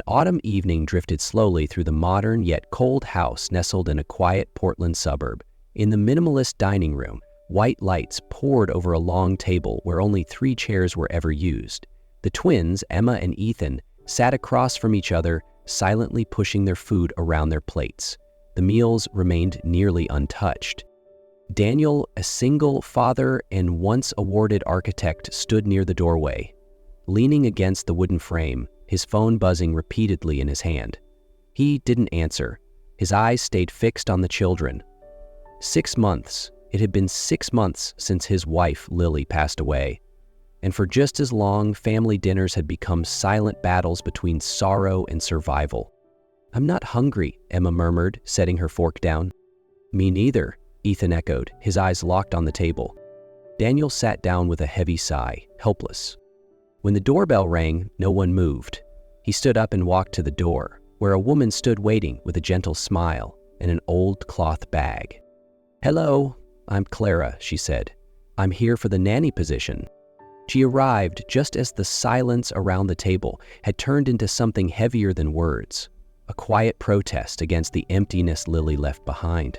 autumn evening drifted slowly through the modern yet cold house nestled in a quiet Portland suburb. In the minimalist dining room, white lights poured over a long table where only 3 chairs were ever used. The twins, Emma and Ethan, sat across from each other, silently pushing their food around their plates. The meals remained nearly untouched. Daniel, a single father and once awarded architect, stood near the doorway, leaning against the wooden frame, his phone buzzing repeatedly in his hand. He didn't answer. His eyes stayed fixed on the children. 6 months. It had been 6 months since his wife, Lily, passed away. And for just as long, family dinners had become silent battles between sorrow and survival. "I'm not hungry," Emma murmured, setting her fork down. "Me neither," Ethan echoed, his eyes locked on the table. Daniel sat down with a heavy sigh, helpless. When the doorbell rang, no one moved. He stood up and walked to the door, where a woman stood waiting with a gentle smile and an old cloth bag. "Hello, I'm Clara," she said. "I'm here for the nanny position." She arrived just as the silence around the table had turned into something heavier than words, a quiet protest against the emptiness Lily left behind.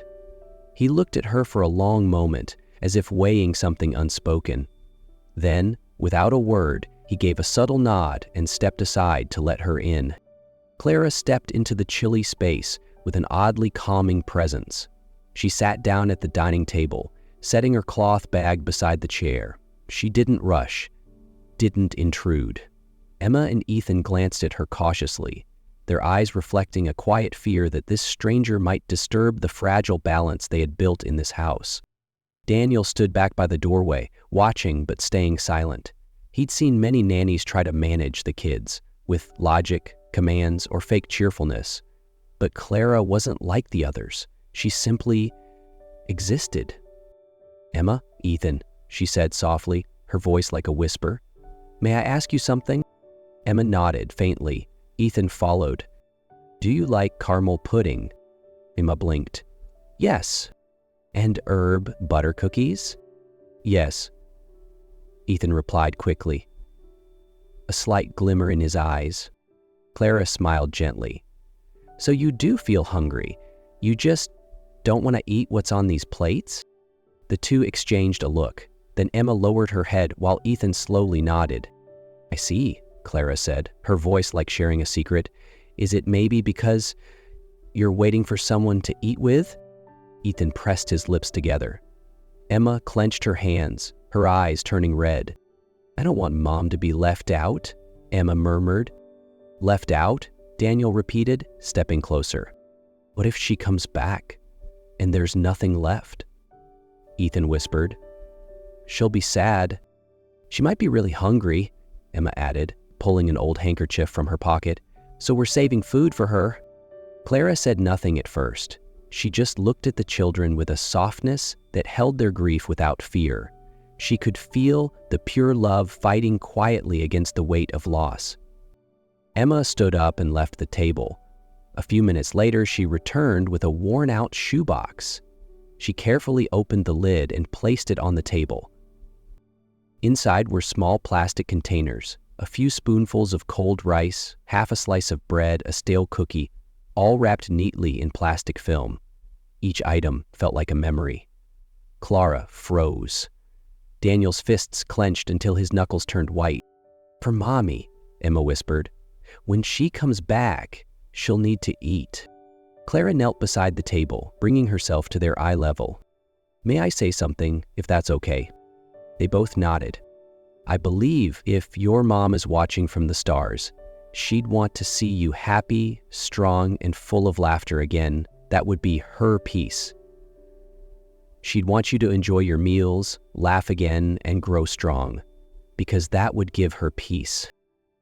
He looked at her for a long moment, as if weighing something unspoken. Then, without a word, he gave a subtle nod and stepped aside to let her in. Clara stepped into the chilly space with an oddly calming presence. She sat down at the dining table, setting her cloth bag beside the chair. She didn't rush, didn't intrude. Emma and Ethan glanced at her cautiously, their eyes reflecting a quiet fear that this stranger might disturb the fragile balance they had built in this house. Daniel stood back by the doorway, watching but staying silent. He'd seen many nannies try to manage the kids, with logic, commands, or fake cheerfulness. But Clara wasn't like the others. She simply existed. "Emma, Ethan," she said softly, her voice like a whisper. "May I ask you something?" Emma nodded faintly. Ethan followed. "Do you like caramel pudding?" Emma blinked. "Yes." "And herb butter cookies?" "Yes," Ethan replied quickly, a slight glimmer in his eyes. Clara smiled gently. "So you do feel hungry. You just don't want to eat what's on these plates?" The two exchanged a look. Then Emma lowered her head while Ethan slowly nodded. "I see," Clara said, her voice like sharing a secret. "Is it maybe because you're waiting for someone to eat with?" Ethan pressed his lips together. Emma clenched her hands, her eyes turning red. "I don't want Mom to be left out," Emma murmured. "Left out?" Daniel repeated, stepping closer. "What if she comes back and there's nothing left?" Ethan whispered. "She'll be sad." "She might be really hungry," Emma added, pulling an old handkerchief from her pocket. "So we're saving food for her." Clara said nothing at first. She just looked at the children with a softness that held their grief without fear. She could feel the pure love fighting quietly against the weight of loss. Emma stood up and left the table. A few minutes later, she returned with a worn-out shoebox. She carefully opened the lid and placed it on the table. Inside were small plastic containers, a few spoonfuls of cold rice, half a slice of bread, a stale cookie, all wrapped neatly in plastic film. Each item felt like a memory. Clara froze. Daniel's fists clenched until his knuckles turned white. "For Mommy," Emma whispered. "When she comes back, she'll need to eat." Clara knelt beside the table, bringing herself to their eye level. "May I say something, if that's okay?" They both nodded. "I believe if your mom is watching from the stars, she'd want to see you happy, strong, and full of laughter again. That would be her peace. She'd want you to enjoy your meals, laugh again, and grow strong, because that would give her peace."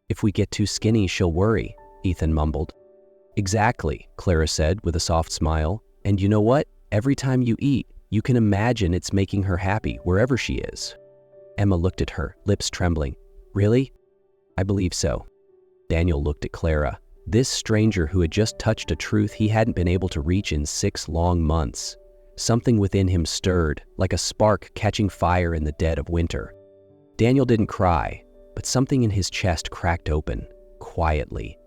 "If we get too skinny, she'll worry," Ethan mumbled. "Exactly," Clara said with a soft smile. "And you know what? Every time you eat, you can imagine it's making her happy wherever she is." Emma looked at her, lips trembling. "Really?" "I believe so." Daniel looked at Clara, this stranger who had just touched a truth he hadn't been able to reach in 6 long months. Something within him stirred, like a spark catching fire in the dead of winter. Daniel didn't cry, but something in his chest cracked open, quietly.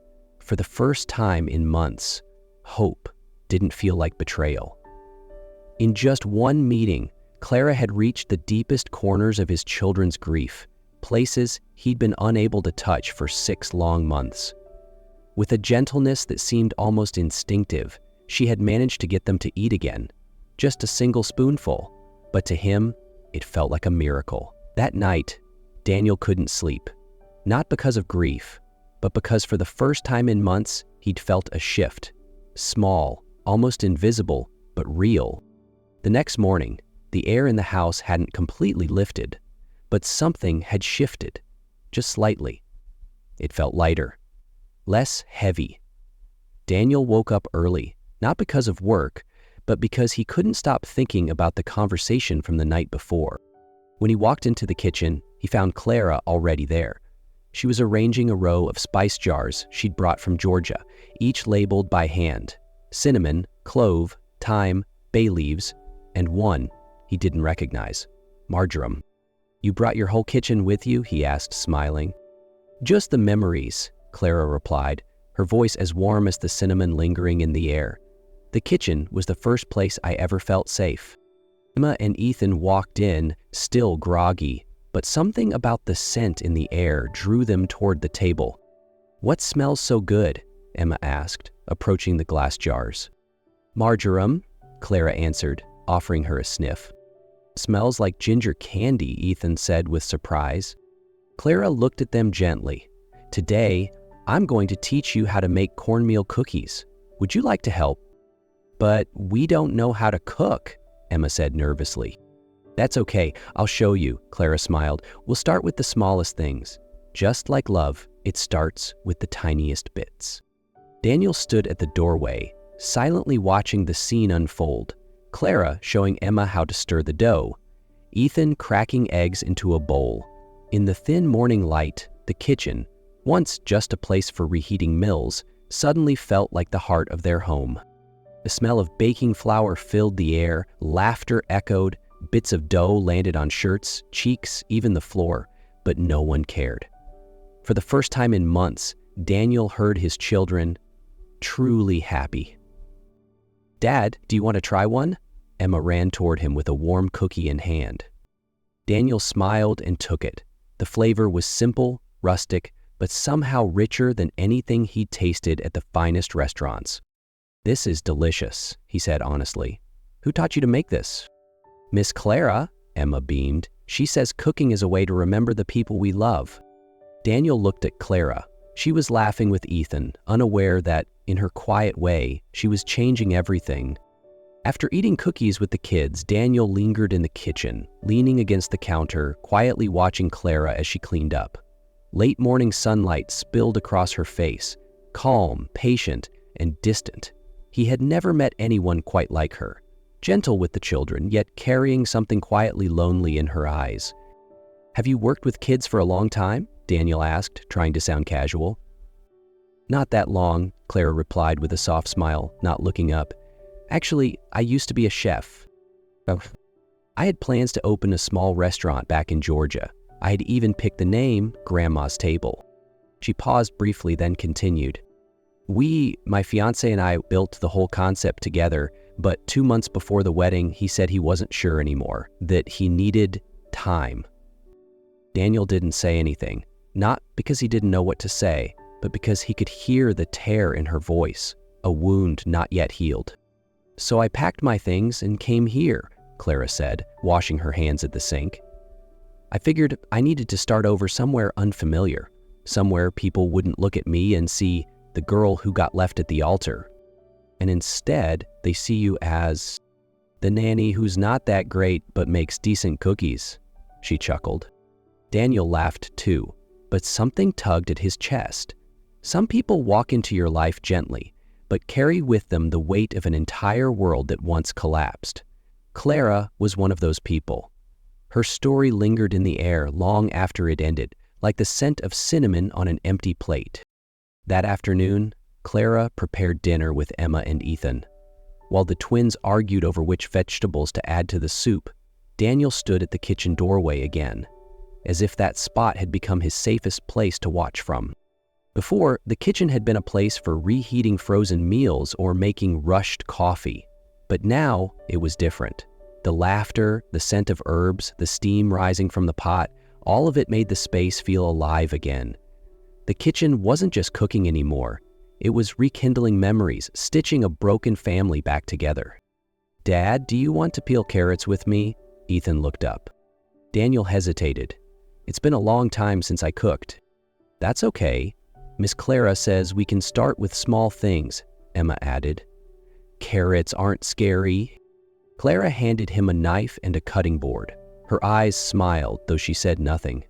for the first time in months, hope didn't feel like betrayal. In just one meeting, Clara had reached the deepest corners of his children's grief, places he'd been unable to touch for 6 long months. With a gentleness that seemed almost instinctive, she had managed to get them to eat again, just a single spoonful, but to him, it felt like a miracle. That night, Daniel couldn't sleep, not because of grief, but because for the first time in months, he'd felt a shift, small, almost invisible, but real. The next morning, the air in the house hadn't completely lifted, but something had shifted, just slightly. It felt lighter, less heavy. Daniel woke up early, not because of work, but because he couldn't stop thinking about the conversation from the night before. When he walked into the kitchen, he found Clara already there. She was arranging a row of spice jars she'd brought from Georgia, each labeled by hand: cinnamon, clove, thyme, bay leaves, and one he didn't recognize: marjoram. "You brought your whole kitchen with you?" he asked, smiling. "Just the memories," Clara replied, her voice as warm as the cinnamon lingering in the air. "The kitchen was the first place I ever felt safe." Emma and Ethan walked in, still groggy, but something about the scent in the air drew them toward the table. "What smells so good?" Emma asked, approaching the glass jars. "Marjoram," Clara answered, offering her a sniff. "Smells like ginger candy," Ethan said with surprise. Clara looked at them gently. "Today, I'm going to teach you how to make cornmeal cookies. Would you like to help?" "But we don't know how to cook," Emma said nervously. "That's okay, I'll show you," Clara smiled. "We'll start with the smallest things. Just like love, it starts with the tiniest bits." Daniel stood at the doorway, silently watching the scene unfold. Clara showing Emma how to stir the dough, Ethan cracking eggs into a bowl. In the thin morning light, the kitchen, once just a place for reheating meals, suddenly felt like the heart of their home. The smell of baking flour filled the air, laughter echoed, bits of dough landed on shirts, cheeks, even the floor, but no one cared. For the first time in months, Daniel heard his children truly happy. "Dad, do you want to try one?" Emma ran toward him with a warm cookie in hand. Daniel smiled and took it. The flavor was simple, rustic, but somehow richer than anything he'd tasted at the finest restaurants. "This is delicious," he said honestly. "Who taught you to make this?" "Miss Clara," Emma beamed. "She says cooking is a way to remember the people we love." Daniel looked at Clara. She was laughing with Ethan, unaware that, in her quiet way, she was changing everything. After eating cookies with the kids, Daniel lingered in the kitchen, leaning against the counter, quietly watching Clara as she cleaned up. Late morning sunlight spilled across her face, calm, patient, and distant. He had never met anyone quite like her, gentle with the children, yet carrying something quietly lonely in her eyes. "Have you worked with kids for a long time?" Daniel asked, trying to sound casual. "Not that long," Clara replied with a soft smile, not looking up. "Actually, I used to be a chef. I had plans to open a small restaurant back in Georgia. I had even picked the name Grandma's Table." She paused briefly, then continued. My fiance and I built the whole concept together, but 2 months before the wedding, he said he wasn't sure anymore, that he needed time." Daniel didn't say anything, not because he didn't know what to say, but because he could hear the tear in her voice, a wound not yet healed. "So I packed my things and came here," Clara said, washing her hands at the sink. "I figured I needed to start over somewhere unfamiliar, somewhere people wouldn't look at me and see the girl who got left at the altar. And instead, they see you as the nanny who's not that great but makes decent cookies," she chuckled. Daniel laughed too, but something tugged at his chest. Some people walk into your life gently, but carry with them the weight of an entire world that once collapsed. Clara was one of those people. Her story lingered in the air long after it ended, like the scent of cinnamon on an empty plate. That afternoon, Clara prepared dinner with Emma and Ethan. While the twins argued over which vegetables to add to the soup, Daniel stood at the kitchen doorway again, as if that spot had become his safest place to watch from. Before, the kitchen had been a place for reheating frozen meals or making rushed coffee. But now, it was different. The laughter, the scent of herbs, the steam rising from the pot, all of it made the space feel alive again. The kitchen wasn't just cooking anymore. It was rekindling memories, stitching a broken family back together. "Dad, do you want to peel carrots with me?" Ethan looked up. Daniel hesitated. "It's been a long time since I cooked." "That's okay. Miss Clara says we can start with small things," Emma added. "Carrots aren't scary." Clara handed him a knife and a cutting board. Her eyes smiled, though she said nothing.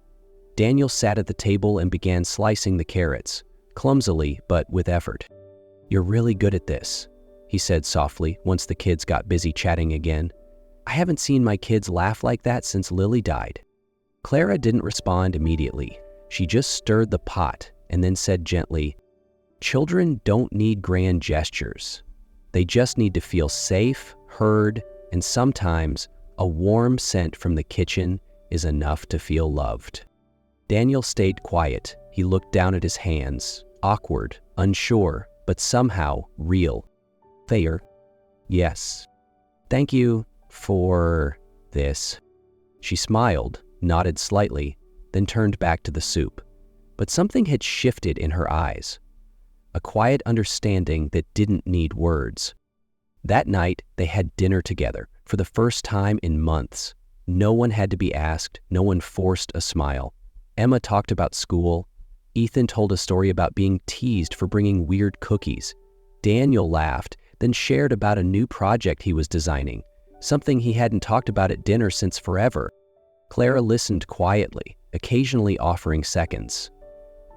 Daniel sat at the table and began slicing the carrots, clumsily but with effort. "You're really good at this," he said softly once the kids got busy chatting again. "I haven't seen my kids laugh like that since Lily died." Clara didn't respond immediately. She just stirred the pot and then said gently, "Children don't need grand gestures. They just need to feel safe, heard, and sometimes a warm scent from the kitchen is enough to feel loved." Daniel stayed quiet. He looked down at his hands, awkward, unsure, but somehow real. "Fair?" "Yes. Thank you for this." She smiled, nodded slightly, then turned back to the soup. But something had shifted in her eyes. A quiet understanding that didn't need words. That night, they had dinner together for the first time in months. No one had to be asked, no one forced a smile. Emma talked about school. Ethan told a story about being teased for bringing weird cookies. Daniel laughed, then shared about a new project he was designing, something he hadn't talked about at dinner since forever. Clara listened quietly, occasionally offering seconds.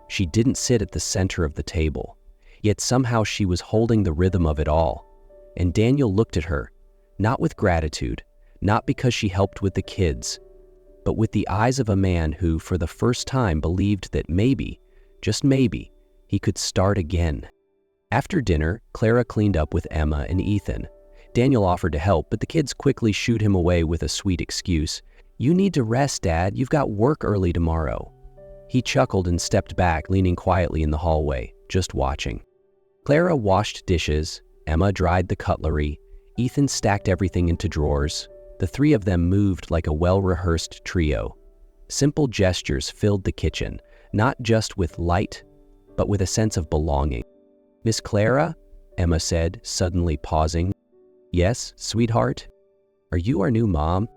She didn't sit at the center of the table, yet somehow she was holding the rhythm of it all. And Daniel looked at her, not with gratitude, not because she helped with the kids, but with the eyes of a man who, for the first time, believed that maybe, just maybe, he could start again. After dinner, Clara cleaned up with Emma and Ethan. Daniel offered to help, but the kids quickly shooed him away with a sweet excuse. "You need to rest, Dad. You've got work early tomorrow." He chuckled and stepped back, leaning quietly in the hallway, just watching. Clara washed dishes, Emma dried the cutlery, Ethan stacked everything into drawers. The three of them moved like a well-rehearsed trio. Simple gestures filled the kitchen, not just with light, but with a sense of belonging. "Miss Clara?" Emma said, suddenly pausing. "Yes, sweetheart? Are you our new mom?"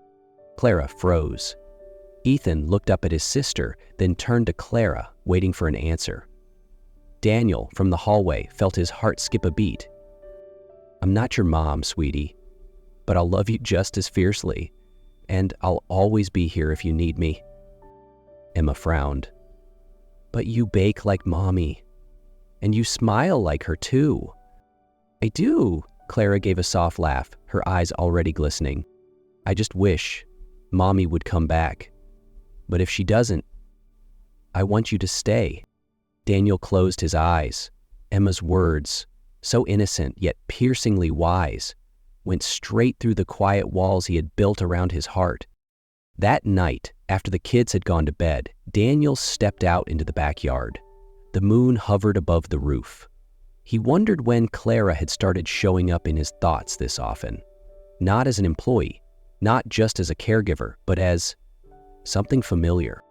Clara froze. Ethan looked up at his sister, then turned to Clara, waiting for an answer. Daniel, from the hallway, felt his heart skip a beat. "I'm not your mom, sweetie, but I'll love you just as fiercely, and I'll always be here if you need me." Emma frowned. "But you bake like Mommy, and you smile like her too." "I do," Clara gave a soft laugh, her eyes already glistening. "I just wish Mommy would come back. But if she doesn't, I want you to stay." Daniel closed his eyes. Emma's words, so innocent yet piercingly wise, went straight through the quiet walls he had built around his heart. That night, after the kids had gone to bed, Daniel stepped out into the backyard. The moon hovered above the roof. He wondered when Clara had started showing up in his thoughts this often. Not as an employee, not just as a caregiver, but as something familiar.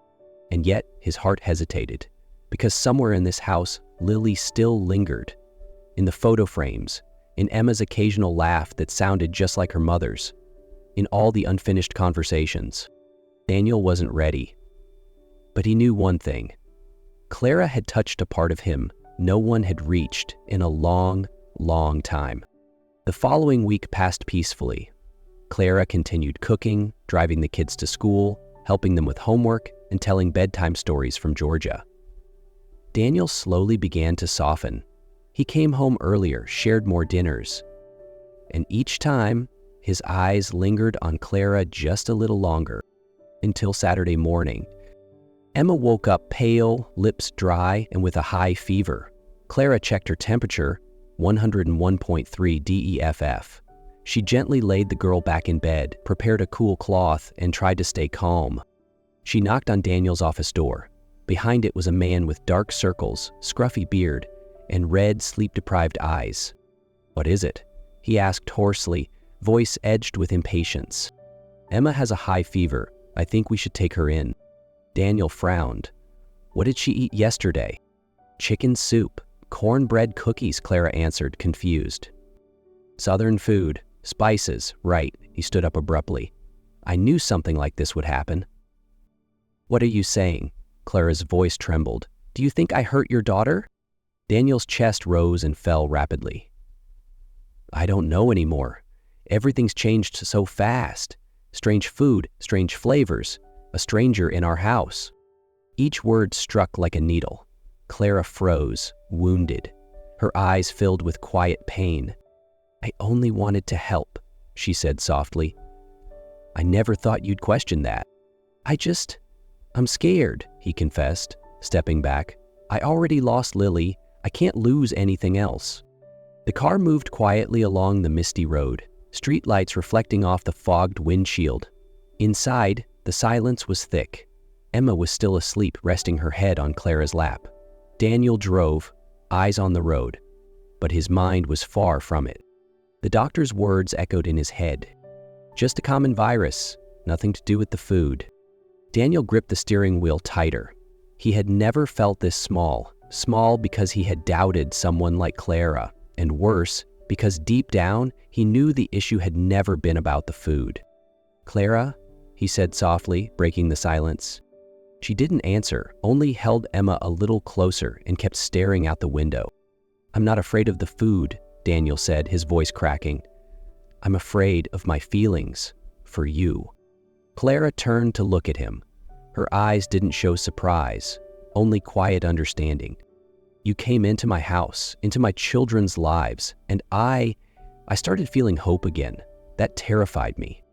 And yet his heart hesitated, because somewhere in this house, Lily still lingered. In the photo frames, in Emma's occasional laugh that sounded just like her mother's, in all the unfinished conversations. Daniel wasn't ready. But he knew one thing. Clara had touched a part of him no one had reached in a long, long time. The following week passed peacefully. Clara continued cooking, driving the kids to school, helping them with homework, and telling bedtime stories from Georgia. Daniel slowly began to soften. He came home earlier, shared more dinners. And each time, his eyes lingered on Clara just a little longer, until Saturday morning. Emma woke up pale, lips dry, and with a high fever. Clara checked her temperature, 101.3 DEFF. She gently laid the girl back in bed, prepared a cool cloth, and tried to stay calm. She knocked on Daniel's office door. Behind it was a man with dark circles, scruffy beard, and red, sleep-deprived eyes. "What is it?" he asked hoarsely, voice edged with impatience. "Emma has a high fever. I think we should take her in." Daniel frowned. "What did she eat yesterday?" "Chicken soup. Cornbread cookies," Clara answered, confused. "Southern food. Spices, right." He stood up abruptly. "I knew something like this would happen." "What are you saying?" Clara's voice trembled. "Do you think I hurt your daughter?" Daniel's chest rose and fell rapidly. "I don't know anymore. Everything's changed so fast. Strange food, strange flavors, a stranger in our house." Each word struck like a needle. Clara froze, wounded. Her eyes filled with quiet pain. "I only wanted to help," she said softly. "I never thought you'd question that." I'm scared," he confessed, stepping back. "I already lost Lily. I can't lose anything else." The car moved quietly along the misty road, streetlights reflecting off the fogged windshield. Inside, the silence was thick. Emma was still asleep, resting her head on Clara's lap. Daniel drove, eyes on the road, but his mind was far from it. The doctor's words echoed in his head. "Just a common virus, nothing to do with the food." Daniel gripped the steering wheel tighter. He had never felt this small because he had doubted someone like Clara, and worse, because deep down, he knew the issue had never been about the food. "Clara," he said softly, breaking the silence. She didn't answer, only held Emma a little closer and kept staring out the window. "I'm not afraid of the food," Daniel said, his voice cracking. "I'm afraid of my feelings for you." Clara turned to look at him. Her eyes didn't show surprise, only quiet understanding. "You came into my house, into my children's lives, and I started feeling hope again. That terrified me."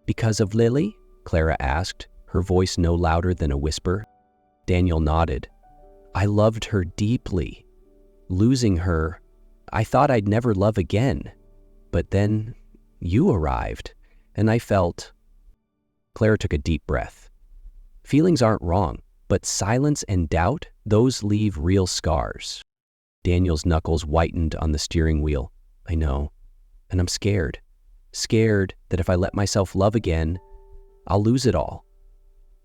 "Because of Lily?" Clara asked, her voice no louder than a whisper. Daniel nodded. "I loved her deeply. Losing her, I thought I'd never love again. But then you arrived, and I felt..." Clara took a deep breath. "Feelings aren't wrong, but silence and doubt, those leave real scars." Daniel's knuckles whitened on the steering wheel. "I know, and I'm scared. Scared that if I let myself love again, I'll lose it all.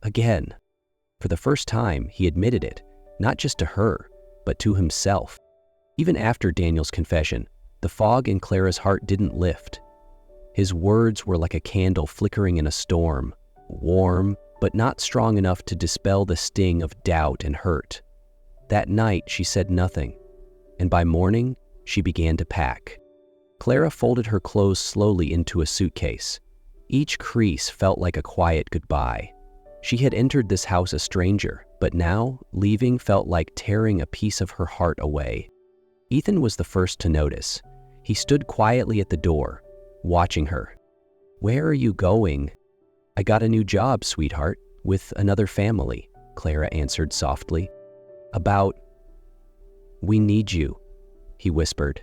Again." For the first time, he admitted it, not just to her, but to himself. Even after Daniel's confession, the fog in Clara's heart didn't lift. His words were like a candle flickering in a storm, warm, but not strong enough to dispel the sting of doubt and hurt. That night, she said nothing, and by morning, she began to pack. Clara folded her clothes slowly into a suitcase. Each crease felt like a quiet goodbye. She had entered this house a stranger, but now, leaving felt like tearing a piece of her heart away. Ethan was the first to notice. He stood quietly at the door, watching her. "Where are you going?" "I got a new job, sweetheart, with another family," Clara answered softly. "We need you," he whispered.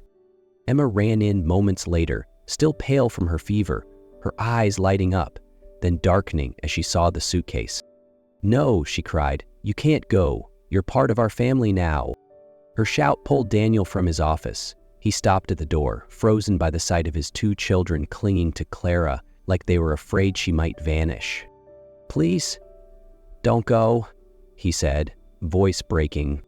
Emma ran in moments later, still pale from her fever, her eyes lighting up, then darkening as she saw the suitcase. "No," she cried, "you can't go. You're part of our family now." Her shout pulled Daniel from his office. He stopped at the door, frozen by the sight of his two children clinging to Clara like they were afraid she might vanish. "Please, don't go," he said, voice breaking.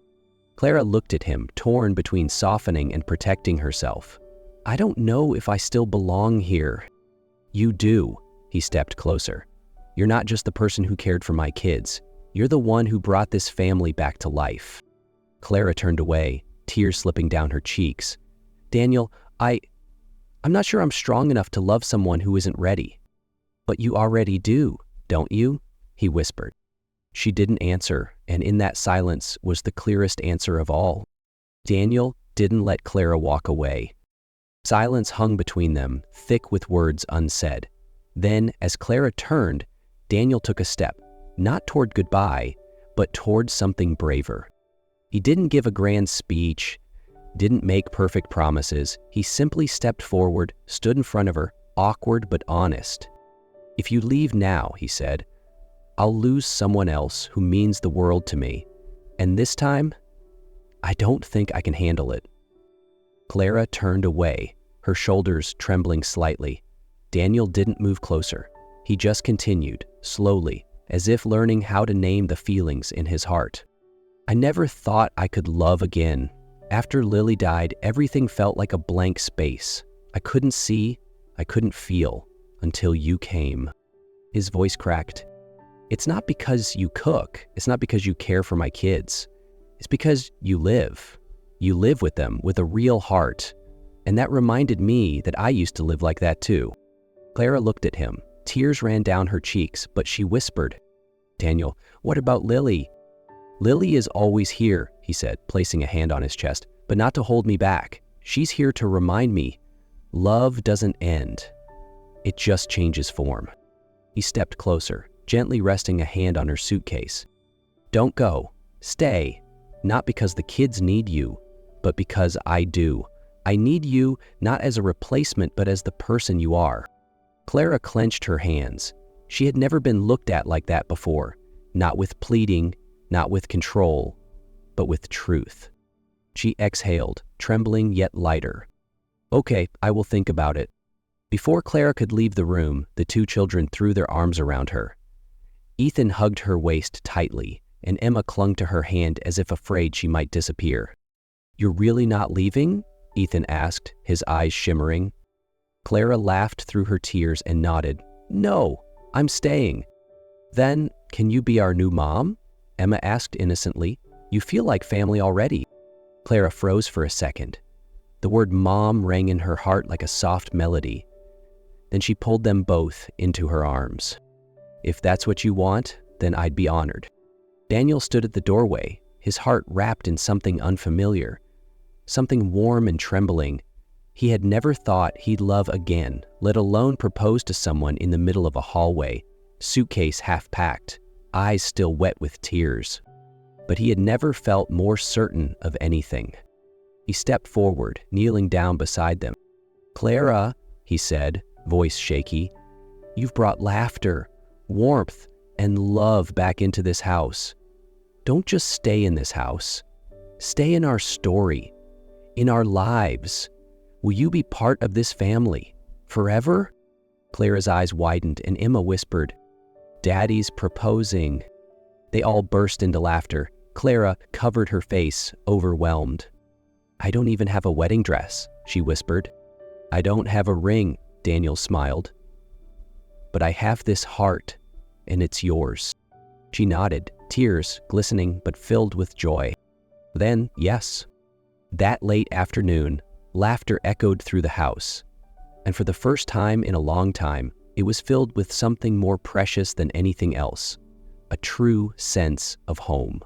Clara looked at him, torn between softening and protecting herself. "I don't know if I still belong here." "You do." He stepped closer. "You're not just the person who cared for my kids. You're the one who brought this family back to life." Clara turned away, tears slipping down her cheeks. "Daniel, I'm not sure I'm strong enough to love someone who isn't ready." "But you already do, don't you?" he whispered. She didn't answer, and in that silence was the clearest answer of all. Daniel didn't let Clara walk away. Silence hung between them, thick with words unsaid. Then, as Clara turned, Daniel took a step, not toward goodbye, but toward something braver. He didn't give a grand speech, didn't make perfect promises. He simply stepped forward, stood in front of her, awkward but honest. "If you leave now," he said, "I'll lose someone else who means the world to me, And this time, I don't think I can handle it." Clara turned away, her shoulders trembling slightly. Daniel didn't move closer. He just continued, slowly, as if learning how to name the feelings in his heart. "I never thought I could love again. After Lily died, everything felt like a blank space. I couldn't see, I couldn't feel, until you came." His voice cracked. "It's not because you cook. It's not because you care for my kids. It's because you live. You live with them with a real heart. And that reminded me that I used to live like that too." Clara looked at him. Tears ran down her cheeks, but she whispered, "Daniel, what about Lily?" "Lily is always here," he said, placing a hand on his chest, "but not to hold me back. She's here to remind me, love doesn't end. It just changes form." He stepped closer, gently resting a hand on her suitcase. "Don't go. Stay. Not because the kids need you, but because I do. I need you not as a replacement, but as the person you are." Clara clenched her hands. She had never been looked at like that before, not with pleading, not with control, but with truth. She exhaled, trembling yet lighter. "Okay, I will think about it." Before Clara could leave the room, the two children threw their arms around her. Ethan hugged her waist tightly, and Emma clung to her hand as if afraid she might disappear. "You're really not leaving?" Ethan asked, his eyes shimmering. Clara laughed through her tears and nodded. "No, I'm staying." "Then, can you be our new mom?" Emma asked innocently. "You feel like family already." Clara froze for a second. The word mom rang in her heart like a soft melody. Then she pulled them both into her arms. "If that's what you want, then I'd be honored." Daniel stood at the doorway, his heart wrapped in something unfamiliar, something warm and trembling. He had never thought he'd love again, let alone propose to someone in the middle of a hallway, suitcase half-packed, eyes still wet with tears. But he had never felt more certain of anything. He stepped forward, kneeling down beside them. "Clara," he said, voice shaky, "you've brought laughter, warmth, and love back into this house. Don't just stay in this house. Stay in our story, in our lives. Will you be part of this family forever?" Clara's eyes widened and Emma whispered, "Daddy's proposing." They all burst into laughter. Clara covered her face, overwhelmed. "I don't even have a wedding dress," she whispered. "I don't have a ring," Daniel smiled. "But I have this heart, and it's yours." She nodded, tears glistening but filled with joy. "Then, yes." That late afternoon, laughter echoed through the house, and for the first time in a long time, it was filled with something more precious than anything else, a true sense of home.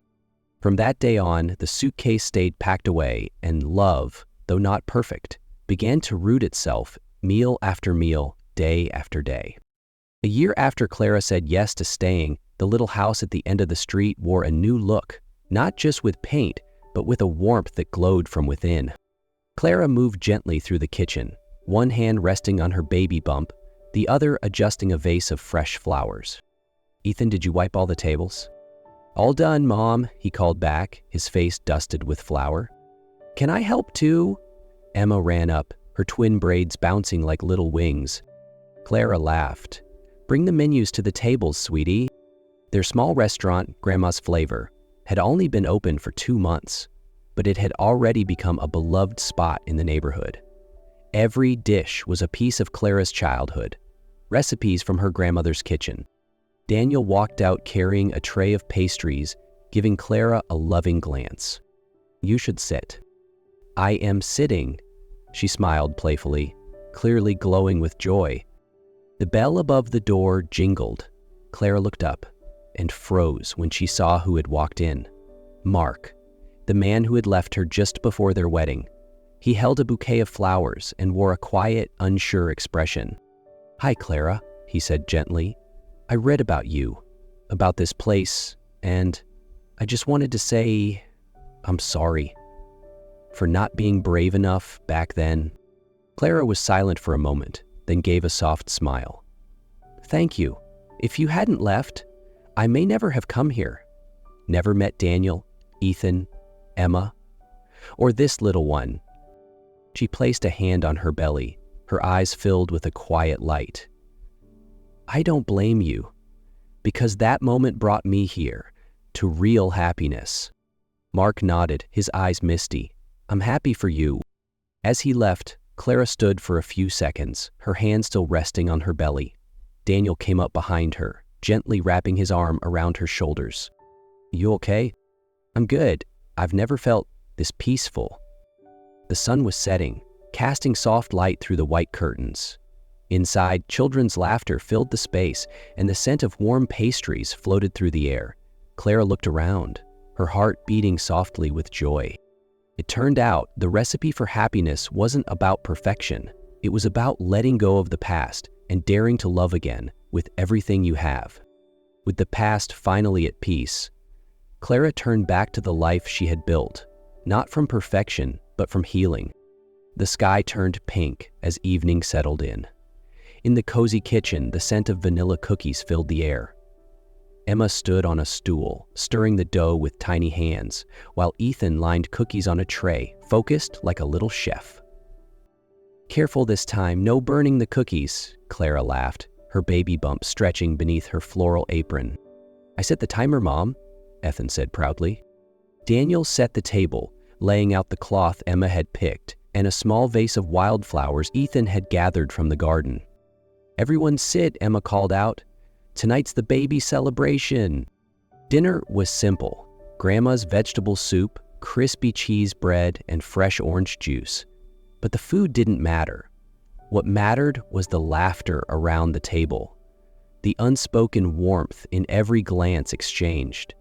From that day on, the suitcase stayed packed away, and love, though not perfect, began to root itself meal after meal, day after day. A year after Clara said yes to staying, the little house at the end of the street wore a new look, not just with paint, but with a warmth that glowed from within. Clara moved gently through the kitchen, one hand resting on her baby bump, the other adjusting a vase of fresh flowers. "Ethan, did you wipe all the tables?" "All done, Mom," he called back, his face dusted with flour. "Can I help too?" Emma ran up, her twin braids bouncing like little wings. Clara laughed. "Bring the menus to the tables, sweetie." Their small restaurant, Grandma's Flavor, had only been open for 2 months, but it had already become a beloved spot in the neighborhood. Every dish was a piece of Clara's childhood, recipes from her grandmother's kitchen. Daniel walked out carrying a tray of pastries, giving Clara a loving glance. "You should sit." "I am sitting," she smiled playfully, clearly glowing with joy. The bell above the door jingled. Clara looked up and froze when she saw who had walked in. Mark, the man who had left her just before their wedding. He held a bouquet of flowers and wore a quiet, unsure expression. "Hi, Clara," he said gently. "I read about you, about this place, and I just wanted to say I'm sorry for not being brave enough back then." Clara was silent for a moment, then gave a soft smile. "Thank you. If you hadn't left, I may never have come here, never met Daniel, Ethan, Emma, or this little one? She placed a hand on her belly, her eyes filled with a quiet light. I don't blame you, because that moment brought me here, to real happiness. Mark nodded, his eyes misty. I'm happy for you. As he left, Clara stood for a few seconds, her hand still resting on her belly. Daniel came up behind her, gently wrapping his arm around her shoulders. You okay? I'm good. I've never felt this peaceful. The sun was setting, casting soft light through the white curtains. Inside, children's laughter filled the space, and the scent of warm pastries floated through the air. Clara looked around, her heart beating softly with joy. It turned out the recipe for happiness wasn't about perfection. It was about letting go of the past and daring to love again with everything you have. With the past finally at peace, Clara turned back to the life she had built, not from perfection, but from healing. The sky turned pink as evening settled in. In the cozy kitchen, the scent of vanilla cookies filled the air. Emma stood on a stool, stirring the dough with tiny hands, while Ethan lined cookies on a tray, focused like a little chef. Careful this time, no burning the cookies, Clara laughed, her baby bump stretching beneath her floral apron. I set the timer, Mom, Ethan said proudly. Daniel set the table, laying out the cloth Emma had picked and a small vase of wildflowers Ethan had gathered from the garden. Everyone sit, Emma called out. Tonight's the baby celebration. Dinner was simple. Grandma's vegetable soup, crispy cheese bread, and fresh orange juice. But the food didn't matter. What mattered was the laughter around the table, the unspoken warmth in every glance exchanged.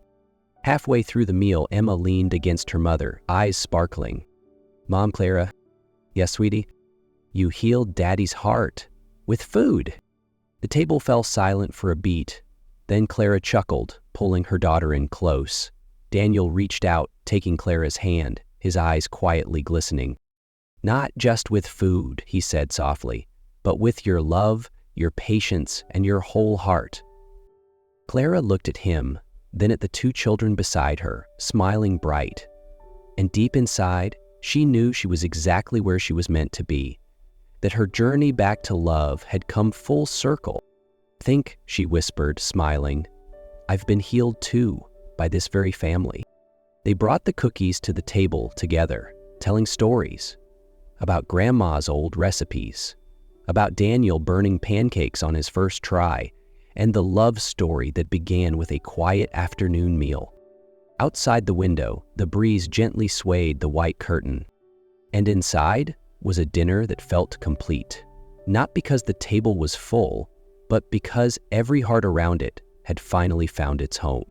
Halfway through the meal, Emma leaned against her mother, eyes sparkling. Mom, Clara. Yes, sweetie? You healed Daddy's heart. With food. The table fell silent for a beat. Then Clara chuckled, pulling her daughter in close. Daniel reached out, taking Clara's hand, his eyes quietly glistening. Not just with food, he said softly, but with your love, your patience, and your whole heart. Clara looked at him, then at the two children beside her, smiling bright. And deep inside, she knew she was exactly where she was meant to be, that her journey back to love had come full circle. Think, she whispered, smiling, I've been healed too, by this very family. They brought the cookies to the table together, telling stories about Grandma's old recipes, about Daniel burning pancakes on his first try, and the love story that began with a quiet afternoon meal. Outside the window, the breeze gently swayed the white curtain, and inside was a dinner that felt complete, not because the table was full, but because every heart around it had finally found its home.